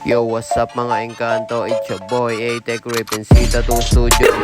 Yo, what's up mga engkanto? It's your boy, A-Tech Rip in Sita 2 Studio.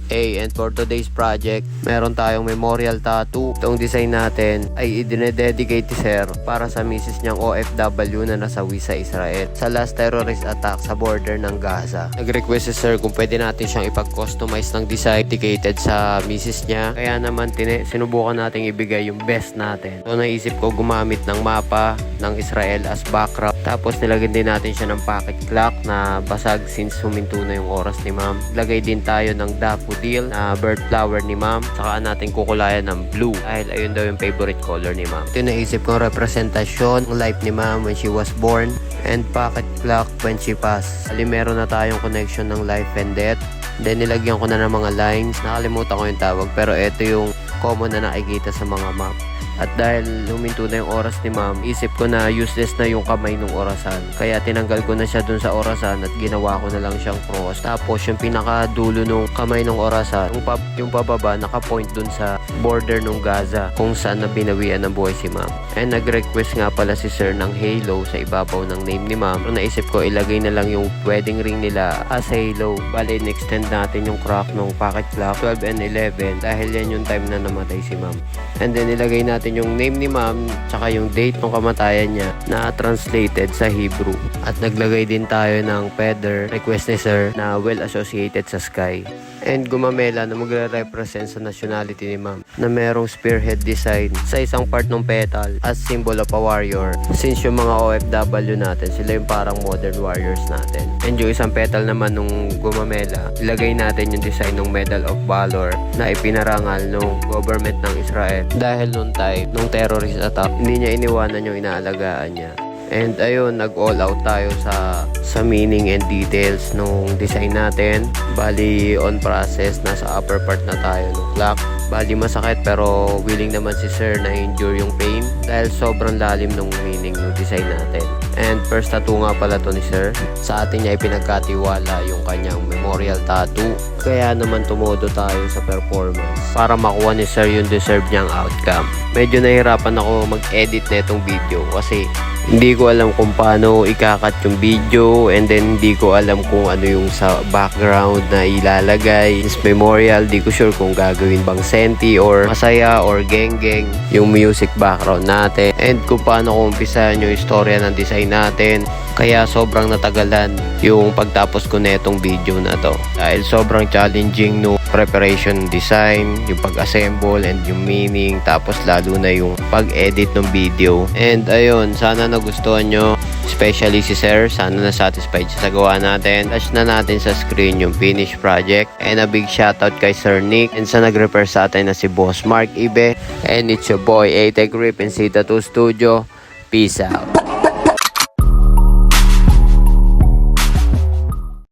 Hey, and for today's project, meron tayong memorial tattoo. Itong design natin ay idinededicate ni Sir para sa misis niyang OFW na nasawi sa Israel sa last terrorist attack sa border ng Gaza. Nag-request si Sir kung pwede natin siyang ipag-customize ng design dedicated sa misis niya. Kaya naman sinubukan nating ibigay yung best natin. So naisip ko gumamit ng mapa ng Israel as background. Tapos nilagyan din natin siya ng pocket clock na basag since huminto na yung oras ni ma'am. Lagay din tayo ng daffodil na bird flower ni ma'am. Saka natin kukulayan ng blue dahil ayun daw yung favorite color ni ma'am. Ito naisip kong representasyon ng life ni ma'am when she was born and pocket clock when she passed. Ali meron na tayong connection ng life and death. Then nilagyan ko na ng mga lines. Nakalimutan ko yung tawag pero ito yung common na nakikita sa mga map. At dahil huminto na yung oras ni ma'am, isip ko na useless na yung kamay ng orasan. Kaya tinanggal ko na siya dun sa orasan at ginawa ko na lang siyang cross. Tapos yung pinakadulo ng kamay ng orasan, yung pababa nakapoint dun sa border ng Gaza kung saan na binawian ng buhay si ma'am. And nag-request nga pala si Sir ng halo sa ibabaw ng name ni ma'am. So naisip ko ilagay na lang yung wedding ring nila as halo. Bale, in-extend natin yung crack ng pocket clock 12 and 11 dahil yan yung time na namatay si ma'am. And then ilagay natin yung name ni ma'am tsaka yung date ng kamatayan niya na translated sa Hebrew. At naglagay din tayo ng feather request ni Sir na well associated sa sky. And gumamela na magre-represent sa nationality ni ma'am na merong spearhead design sa isang part ng petal as symbol of a warrior. Since yung mga OFW natin, sila yung parang modern warriors natin. And yung isang petal naman nung gumamela, ilagay natin yung design ng Medal of Valor na ipinarangal nung government ng Israel. Dahil nung time, nung terrorist attack, hindi niya iniwanan yung inaalagaan niya. And ayun, nag-all out tayo sa meaning and details nung design natin. Bali, on process, nasa upper part na tayo ng clock. Bali, masakit pero willing naman si Sir na endure yung pain dahil sobrang lalim nung meaning ng design natin. And first tattoo nga pala to ni Sir. Sa atin niya ipinagkatiwala yung kanyang memorial tattoo. Kaya naman tumodo tayo sa performance para makuha ni Sir yung deserve niyang outcome. Medyo nahirapan ako mag-edit na itong video kasi hindi ko alam kung paano ikakat yung video and then hindi ko alam kung ano yung sa background na ilalagay. This memorial, di ko sure kung gagawin bang senti or masaya or geng-geng yung music background natin and kung paano kung umpisahan yung istorya ng design natin. Kaya sobrang natagalan yung pagtapos ko na itong video na to dahil sobrang challenging no preparation design, yung pag-assemble and yung meaning, tapos lalo na yung pag-edit ng video. And ayun, sana nagustuhan nyo, especially si Sir, sana na-satisfied siya sa gawa natin. Touch na natin sa screen yung finished project. And a big shoutout kay Sir Nick and sa nag-repair sa atin na si Boss Mark Ibe. And it's your boy A-Tech Rip in Sita 2 Studio. Peace out.